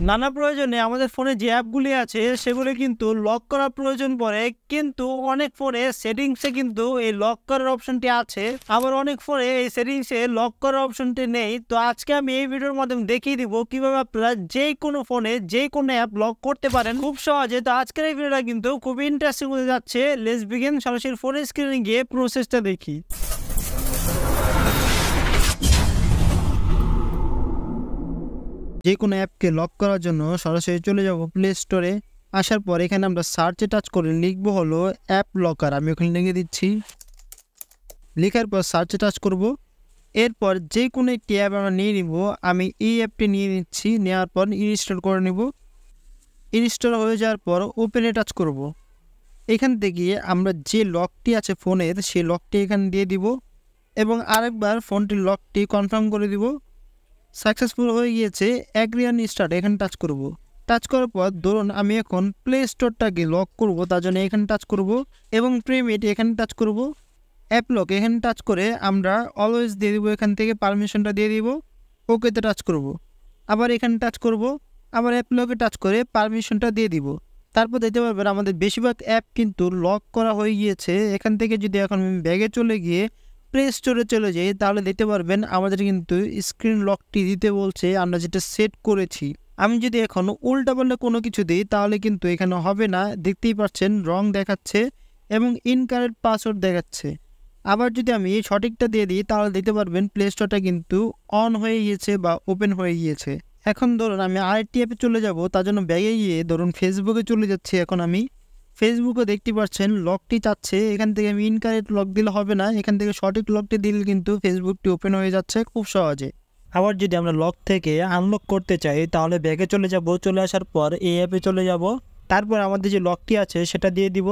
নানা প্রয়োজনে আমাদের ফোনে যে অ্যাপগুলি আছে সেগুলি কিন্তু লক করার প্রয়োজন পড়ে, কিন্তু অনেক ফোনে সেটিংসে কিন্তু এই লক করার অপশনটি আছে, আবার অনেক ফোনে এই সেটিংসে লক করার অপশনটি নেই। তো আজকে আমি এই ভিডিওর মাধ্যমে দেখিয়ে দিব কিভাবে আপনারা যে কোনো ফোনে যে কোনো অ্যাপ লক করতে পারেন খুব সহজে। তো আজকের এই ভিডিওটা কিন্তু খুব ইন্টারেস্টিং হতে যাচ্ছে। Let's begin. সরাসরি ফোনের স্ক্রিনে গিয়ে প্রসেসটা দেখি। যে কোনো অ্যাপকে লক করার জন্য সরাসরি চলে যাব প্লে স্টোরে। আসার পর এখানে আমরা সার্চে টাচ করে লিখব হলো অ্যাপ লকার। আমি ওখানে লিখে দিচ্ছি। লেখার পর সার্চে টাচ করব। এরপর যে কোনো একটি অ্যাপ আমরা নিয়ে নিব। আমি এই অ্যাপটি নিয়ে নিচ্ছি। নেওয়ার পর ইনস্টল করে নিব। ইনস্টল হয়ে যাওয়ার পর ওপেনে টাচ করব। এখান থেকে আমরা যে লকটি আছে ফোনের সেই লকটি এখানে দিয়ে দিব এবং আরেকবার ফোনটির লকটি কনফার্ম করে দিব। সাকসেসফুল হয়ে গিয়েছে। অ্যাগ্রি অ্যান্ড স্টার্ট এখানে টাচ করব। টাচ করার পর ধরুন আমি এখন প্লে স্টোরটাকে লক করব, তার জন্য এখানে টাচ করব এবং প্রিমিট এখানে টাচ করব। অ্যাপ লক এখানে টাচ করে আমরা অলওয়েজ দিয়ে দিব। এখান থেকে পারমিশনটা দিয়ে দিব। ওকেতে টাচ করব। আবার এখানে টাচ করব। আবার অ্যাপ লকে টাচ করে পারমিশনটা দিয়ে দিব। তারপর দেখতে পারবেন আমাদের বেশিরভাগ অ্যাপ কিন্তু লক করা হয়ে গিয়েছে। এখান থেকে যদি এখন আমি ব্যাগে চলে গিয়ে প্লে স্টোরে চলে যাই তাহলে দেখতে পারবেন আমাদের কিন্তু স্ক্রিন লকটি দিতে বলছে, আমরা যেটা সেট করেছি। আমি যদি এখন উল্টাপাল্টা কোনো কিছু দিই তাহলে কিন্তু এখানে হবে না। দেখতেই পাচ্ছেন রং দেখাচ্ছে এবং ইনকারেক্ট পাসওয়ার্ড দেখাচ্ছে। আবার যদি আমি সঠিকটা দিয়ে দিই তাহলে দেখতে পারবেন প্লে স্টোরটা কিন্তু অন হয়ে গিয়েছে বা ওপেন হয়ে গিয়েছে। এখন ধরুন আমি আরেকটি অ্যাপে চলে যাব, তার জন্য ব্যাগে গিয়ে ধরুন ফেসবুকে চলে যাচ্ছি। এখন আমি ফেসবুকে দেখতে পাচ্ছেন লকটি চাচ্ছে। এখান থেকে আমি ইনকারেক্ট লক দিলে হবে না, এখান থেকে সঠিক লকটি দিলে কিন্তু ফেসবুকটি ওপেন হয়ে যাচ্ছে খুব সহজে। আবার যদি আমরা লক থেকে আনলক করতে চাই তাহলে ব্যাগে চলে যাব। চলে আসার পর এই অ্যাপে চলে যাব। তারপর আমাদের যে লকটি আছে সেটা দিয়ে দিব।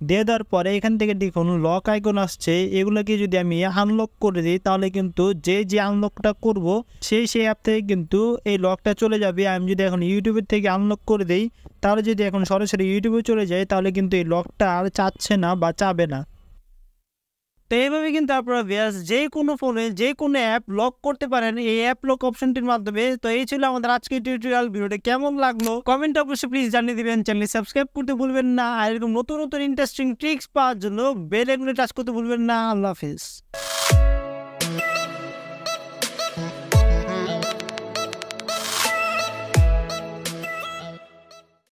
দিয়ে দেওয়ার পরে এখান থেকে দেখুন লক আইকন আসছে। এগুলোকে যদি আমি আনলক করে দিই তাহলে কিন্তু যে আনলকটা করব সেই অ্যাপ থেকে কিন্তু এই লকটা চলে যাবে। আমি যদি এখন ইউটিউবের থেকে আনলক করে দিই তাহলে যদি এখন সরাসরি ইউটিউবে চলে যায় তাহলে কিন্তু এই লকটা আর চাচ্ছে না বা চাবে না। তো এইভাবে কিন্তু আপনারা বেশ যে কোনো ফোনে যে কোনো অ্যাপ লক করতে পারেন এই অ্যাপ লক অপশনটির মাধ্যমে। তো এই ছিল আমাদের আজকের টিউটোরিয়াল। ভিডিওটা কেমন লাগলো কমেন্ট অবশ্যই প্লিজ জানিয়ে দিবেন। চ্যানেল সাবস্ক্রাইব করতে ভুলবেন না। আর এরকম নতুন নতুন ইন্টারেস্টিং ট্রিক্স পাওয়ার জন্য বেল আইকনে টাচ করতে ভুলবেন না। আল্লাহ হাফেজ।